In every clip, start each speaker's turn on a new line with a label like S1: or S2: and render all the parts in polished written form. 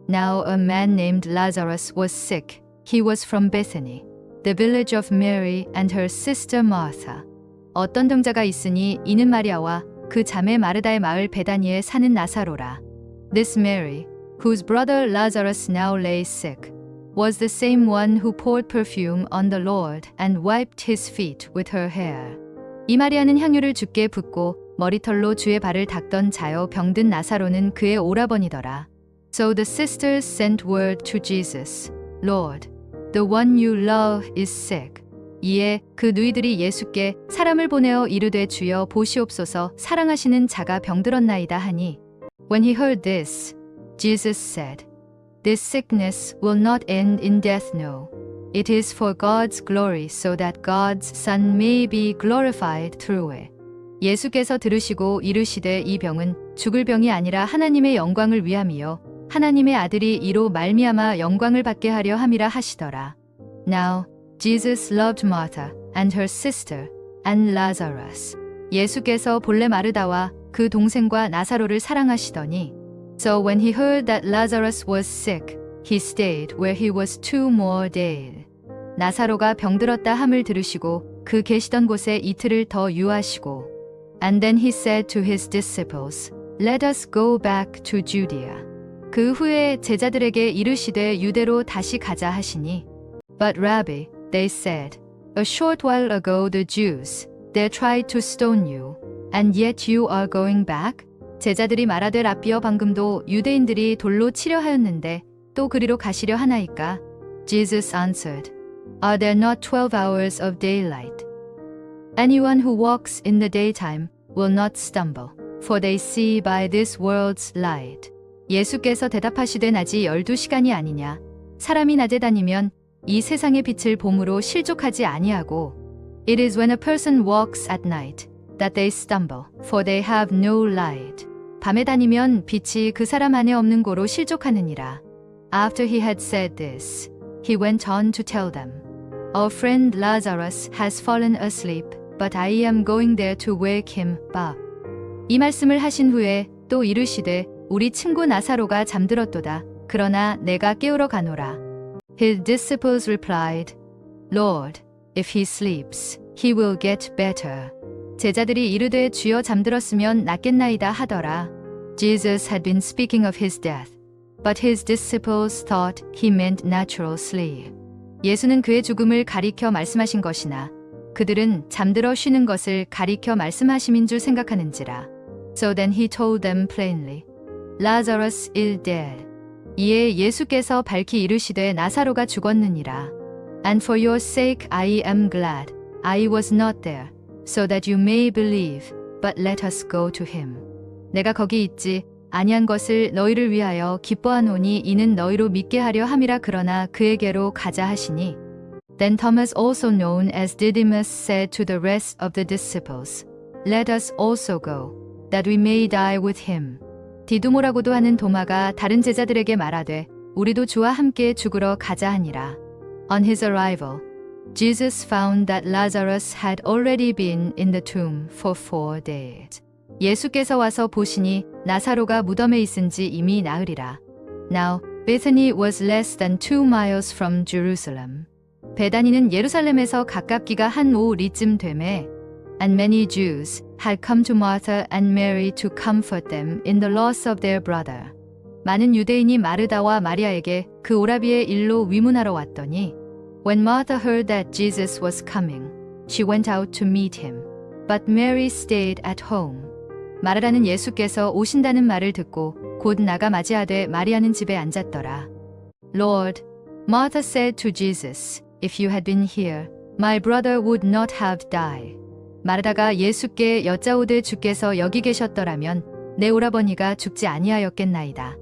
S1: Now a man named Lazarus was sick. He was from Bethany, the village of Mary and her sister Martha. 어떤 동자가 있으니 이는 마리아와 그 자매 마르다의 마을 베다니에 사는 나사로라. This Mary, whose brother Lazarus now lay sick, was the same one who poured perfume on the Lord and wiped his feet with her hair. 이 마리아는 향유를 주께 붓고 머리털로 주의 발을 닦던 자여 병든 나사로는 그의 오라버니더라. So the sisters sent word to Jesus, Lord, the one you love is sick. 이에 그 누이들이 예수께 사람을 보내어 이르되 주여 보시옵소서 사랑하시는 자가 병들었나이다 하니 When he heard this, Jesus said, This sickness will not end in death, no. It is for God's glory so that God's Son may be glorified through it. 예수께서 들으시고 이르시되 이 병은 죽을 병이 아니라 하나님의 영광을 위함이요 하나님의 아들이 이로 말미암아 영광을 받게 하려 함이라 하시더라. Now Jesus loved Martha and her sister and Lazarus. 예수께서 본래 마르다와 그 동생과 나사로를 사랑하시더니 So when he heard that Lazarus was sick, he stayed where he was 2 more days. 나사로가 병들었다 함을 들으시고 그 계시던 곳에 이틀을 더 유하시고 And then he said to his disciples, Let us go back to Judea. 그 후에 제자들에게 이르시되 유대로 다시 가자 하시니 But Rabbi, they said, A short while ago the Jews, they tried to stone you, and yet you are going back? 제자들이 말하되 라비여 방금도 유대인들이 돌로 치려 하였는데 또 그리로 가시려 하나이까? Jesus answered, Are there not 12 hours of daylight? Anyone who walks in the daytime will not stumble, for they see by this world's light. 예수께서 대답하시되 낮이 12시간이 아니냐? 사람이 낮에 다니면 이 세상의 빛을 봄으로 실족하지 아니하고 It is when a person walks at night that they stumble, for they have no light. 밤에 다니면 빛이 그 사람 안에 없는 고로 실족하느니라. After he had said this, he went on to tell them, Our friend Lazarus has fallen asleep, but I am going there to wake him up. 이 말씀을 하신 후에 또 이르시되 우리 친구 나사로가 잠들었도다. 그러나 내가 깨우러 가노라. His disciples replied, Lord, if he sleeps, he will get better. 제자들이 이르되 주여 잠들었으면 낫겠나이다 하더라. Jesus had been speaking of his death, but his disciples thought he meant natural sleep. 예수는 그의 죽음을 가리켜 말씀하신 것이나 그들은 잠들어 쉬는 것을 가리켜 말씀하심인 줄 생각하는지라. So then he told them plainly, Lazarus is dead. 이에 예수께서 밝히 이르시되 나사로가 죽었느니라. And for your sake I am glad I was not there, so that you may believe, but let us go to him. 내가 거기 있지 아니한 것을 너희를 위하여 기뻐하노니 이는 너희로 믿게 하려 함이라. 그러나 그에게로 가자 하시니 Then Thomas, also known as Didymus, said to the rest of the disciples, Let us also go, that we may die with him. 디두모라고도 하는 도마가 다른 제자들에게 말하되 우리도 주와 함께 죽으러 가자 하니라. On his arrival, Jesus found that Lazarus had already been in the tomb for 4 days. 예수께서 와서 보시니 나사로가 무덤에 있은지 이미 나흘이라. Now, Bethany was less than 2 miles from Jerusalem. 베다니는 예루살렘에서 가깝기가 한 5리쯤 되매 And many Jews had come to Martha and Mary to comfort them in the loss of their brother. 많은 유대인이 마르다와 마리아에게 그 오라비의 일로 위문하러 왔더니 When Martha heard that Jesus was coming, she went out to meet him. But Mary stayed at home. 마르다는 예수께서 오신다는 말을 듣고 곧 나가 맞이하되 마리아는 집에 앉았더라. Lord, Martha said to Jesus, If you had been here, my brother would not have died. 마르다가 예수께 여짜오되 주께서 여기 계셨더라면 내 오라버니가 죽지 아니하였겠나이다.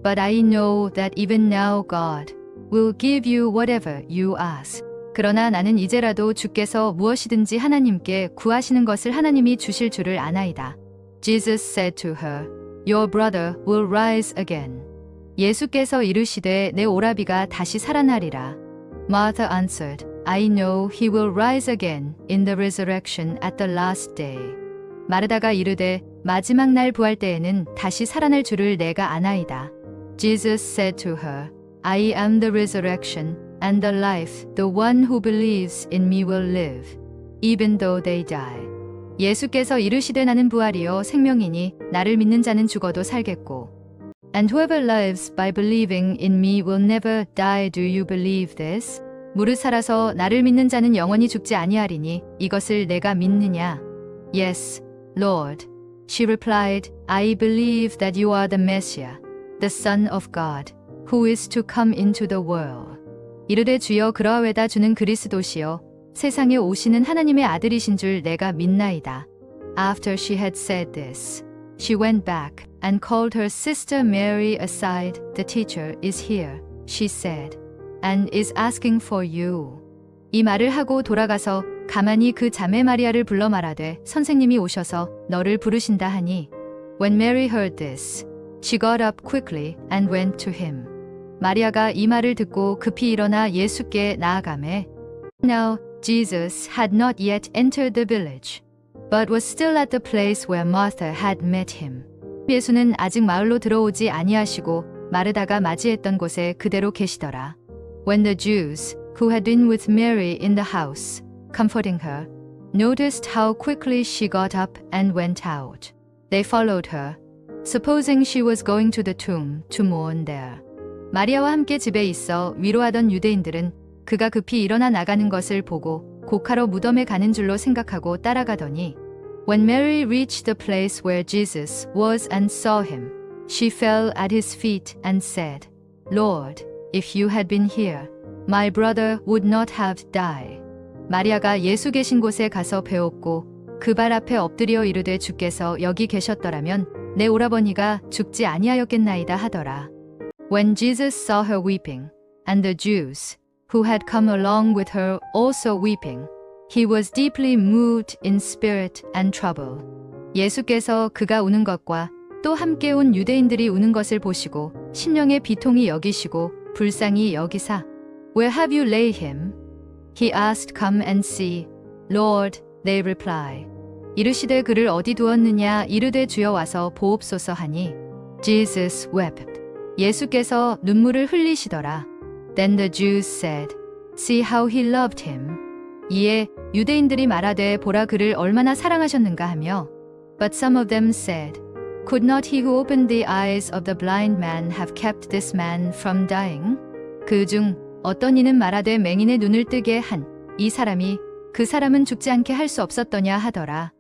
S1: But I know that even now God will give you whatever you ask. 그러나 나는 이제라도 주께서 무엇이든지 하나님께 구하시는 것을 하나님이 주실 줄을 아나이다. Jesus said to her, Your brother will rise again. 예수께서 이르시되 내 오라비가 다시 살아나리라. Martha answered, I know he will rise again in the resurrection at the last day. 마르다가 이르되 마지막 날 부활 때에는 다시 살아날 줄을 내가 아나이다. Jesus said to her, I am the resurrection and the life. The one who believes in me will live, even though they die. 예수께서 이르시되 나는 부활이요 생명이니 나를 믿는 자는 죽어도 살겠고. And whoever lives by believing in me will never die. Do you believe this? 무릇 살아서 나를 믿는 자는 영원히 죽지 아니하리니 이것을 내가 믿느냐? Yes, Lord. She replied, I believe that you are the Messiah, the Son of God, who is to come into the world. 이르되 주여 그러하외다 주는 그리스도시요 세상에 오시는 하나님의 아들이신 줄 내가 믿나이다. After she had said this, she went back and called her sister Mary aside. The teacher is here, she said, and is asking for you. 이 말을 하고 돌아가서 가만히 그 자매 마리아를 불러 말하되 선생님이 오셔서 너를 부르신다 하니. When Mary heard this, she got up quickly and went to him. 마리아가 이 말을 듣고 급히 일어나 예수께 나아가매. Now Jesus had not yet entered the village, but was still at the place where Martha had met him. 예수는 아직 마을로 들어오지 아니하시고 마르다가 맞이했던 곳에 그대로 계시더라. When the Jews, who had been with Mary in the house, comforting her, noticed how quickly she got up and went out, they followed her, supposing she was going to the tomb to mourn there. 마리아와 함께 집에 있어 위로하던 유대인들은 그가 급히 일어나 나가는 것을 보고 곡하러 무덤에 가는 줄로 생각하고 따라가더니 When Mary reached the place where Jesus was and saw him, she fell at his feet and said, Lord, if you had been here, my brother would not have died. 마리아가 예수 계신 곳에 가서 배웠고 그 발 앞에 엎드려 이르되 주께서 여기 계셨더라면 내 오라버니가 죽지 아니하였겠나이다 하더라. When Jesus saw her weeping, and the Jews, who had come along with her also weeping, he was deeply moved in spirit and trouble. 예수께서 그가 우는 것과 또 함께 온 유대인들이 우는 것을 보시고 심령의 비통이 여기시고 불쌍히 여기사 Where have you laid him? He asked. Come and see. Lord, they reply. 이르시되 그를 어디 두었느냐 이르되 주여 와서 보옵소서 하니 Jesus wept. 예수께서 눈물을 흘리시더라. Then the Jews said, See how he loved him. 이에 유대인들이 말하되 보라 그를 얼마나 사랑하셨는가 하며 But some of them said, Could not he who opened the eyes of the blind man have kept this man from dying? 그 중 어떤 이는 말하되 맹인의 눈을 뜨게 한 이 사람이 그 사람은 죽지 않게 할 수 없었더냐 하더라.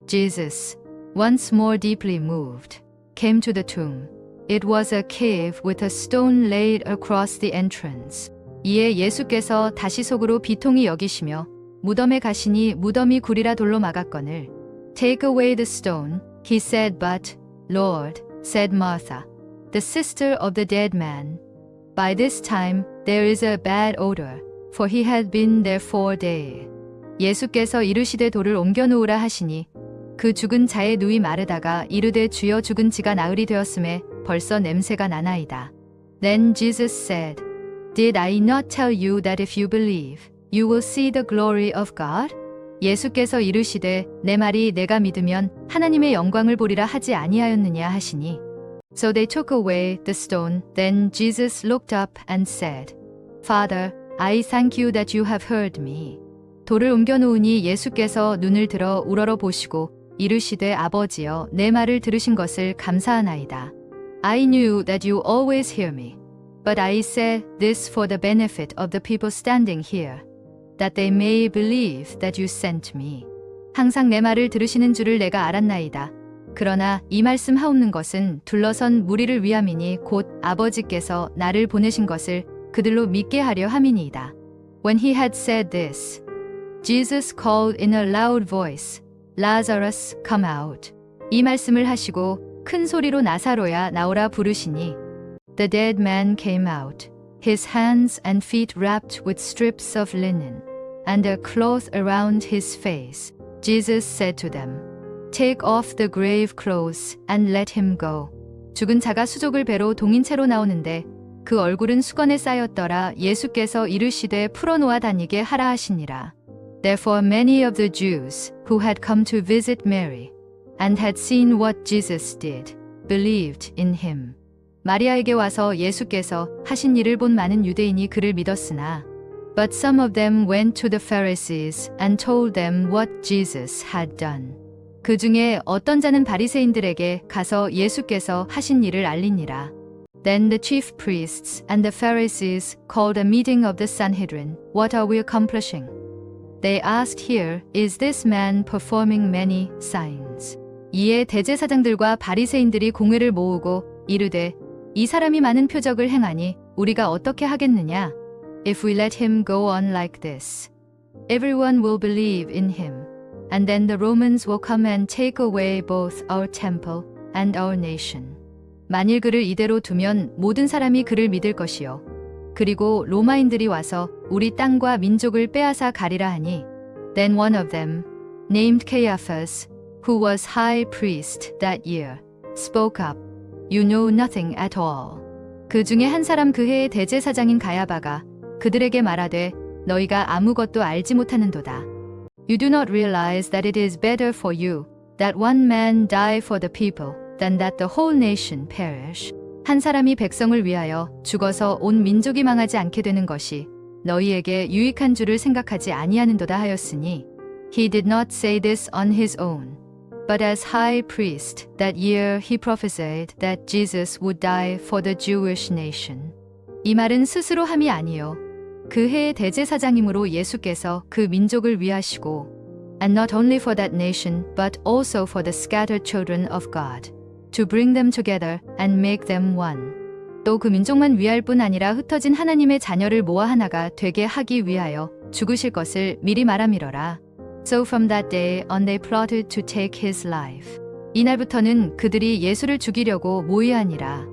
S1: Jesus, once more deeply moved, came to the tomb. It was a cave with a stone laid across the entrance. 이에 예수께서 다시 속으로 비통히 여기시며 무덤에 가시니 무덤이 굴이라 돌로 막았거늘. Take away the stone, he said. But, Lord, said Martha, the sister of the dead man, by this time there is a bad odor, for he had been there 4 days. 예수께서 이르시되 돌을 옮겨 놓으라 하시니 그 죽은 자의 누이 마르다가 이르되 주여 죽은 지가 나흘이 되었음에 벌써 냄새가 나나이다. Then Jesus said, Did I not tell you that if you believe, you will see the glory of God? 예수께서 이르시되 내 말이 내가 믿으면 하나님의 영광을 보리라 하지 아니하였느냐 하시니 So they took away the stone. Then Jesus looked up and said, Father, I thank you that you have heard me. 돌을 옮겨 놓으니 예수께서 눈을 들어 우러러 보시고 이르시되 아버지여 내 말을 들으신 것을 감사하나이다. I knew that you always hear me, but I said this for the benefit of the people standing here, that they may believe that you sent me. 항상 내 말을 들으시는 줄을 내가 알았나이다. 그러나 이 말씀 하옵는 것은 둘러선 무리를 위함이니 곧 아버지께서 나를 보내신 것을 그들로 믿게 하려 함이니이다. When he had said this, Jesus called in a loud voice, Lazarus, come out. 이 말씀을 하시고 큰 소리로 나사로야 나오라 부르시니 The dead man came out, his hands and feet wrapped with strips of linen, and a cloth around his face. Jesus said to them, Take off the grave clothes and let him go. 죽은 자가 수족을 배로 동인 채로 나오는데 그 얼굴은 수건에 쌓였더라. 예수께서 이르시되 풀어놓아 다니게 하라 하시니라. Therefore many of the Jews who had come to visit Mary and had seen what Jesus did believed in him. 마리아에게 와서 예수께서 하신 일을 본 많은 유대인이 그를 믿었으나 But some of them went to the Pharisees and told them what Jesus had done. 그 중에 어떤 자는 바리새인들에게 가서 예수께서 하신 일을 알리니라. Then the chief priests and the Pharisees called a meeting of the Sanhedrin. What are we accomplishing? They asked here, Is this man performing many signs? 이에 대제사장들과 바리새인들이 공회를 모으고 이르되 이 사람이 많은 표적을 행하니 우리가 어떻게 하겠느냐? If we let him go on like this, everyone will believe in him, and then the Romans will come and take away both our temple and our nation. 만일 그를 이대로 두면 모든 사람이 그를 믿을 것이요. 그리고 로마인들이 와서 우리 땅과 민족을 빼앗아 가리라 하니. Then one of them, named Caiaphas, who was high priest that year, spoke up. You know nothing at all. 그 중에 한 사람 그 해의 대제사장인 가야바가 그들에게 말하되 너희가 아무것도 알지 못하는도다. You do not realize that it is better for you that one man die for the people than that the whole nation perish. 한 사람이 백성을 위하여 죽어서 온 민족이 망하지 않게 되는 것이 너희에게 유익한 줄을 생각하지 아니하는도다 하였으니 He did not say this on his own, but as high priest that year he prophesied that Jesus would die for the Jewish nation. 이 말은 스스로 함이 아니요 그 해의 대제사장이므로 예수께서 그 민족을 위하시고 and not only for that nation but also for the scattered children of God to bring them together and make them one. 또 그 민족만 위할 뿐 아니라 흩어진 하나님의 자녀를 모아 하나가 되게 하기 위하여 죽으실 것을 미리 말함이러라. So from that day on they plotted to take his life. 이날부터는 그들이 예수를 죽이려고 모의하니라.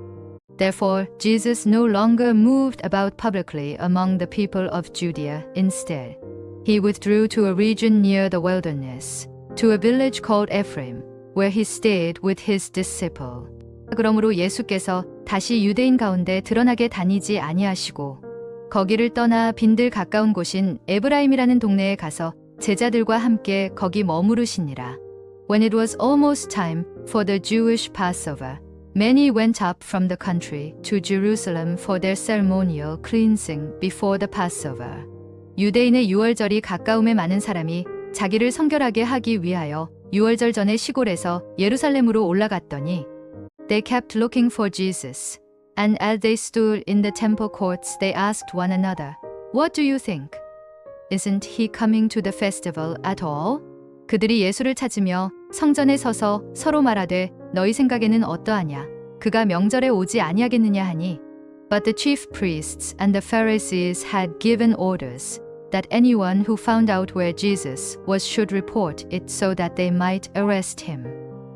S1: Therefore, Jesus no longer moved about publicly among the people of Judea. Instead, he withdrew to a region near the wilderness, to a village called Ephraim, where he stayed with his disciple. 그러므로 예수께서 다시 유대인 가운데 드러나게 다니지 아니하시고 거기를 떠나 빈들 가까운 곳인 에브라임이라는 동네에 가서 제자들과 함께 거기 머무르시니라. When it was almost time for the Jewish Passover, many went up from the country to Jerusalem for their ceremonial cleansing before the Passover. 유대인의 유월절이 가까움에 많은 사람이 자기를 성결하게 하기 위하여 유월절 전에 시골에서 예루살렘으로 올라갔더니 They kept looking for Jesus, and as they stood in the temple courts they asked one another, What do you think? Isn't he coming to the festival at all? 그들이 예수를 찾으며 성전에 서서 서로 말하되 너희 생각에는 어떠하냐? 그가 명절에 오지 아니하겠느냐 하니. But the chief priests and the Pharisees had given orders that anyone who found out where Jesus was should report it so that they might arrest him.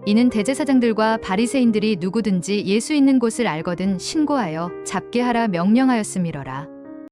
S1: 이는 대제사장들과 바리새인들이 누구든지 예수 있는 곳을 알거든 신고하여 잡게 하라 명령하였음이러라.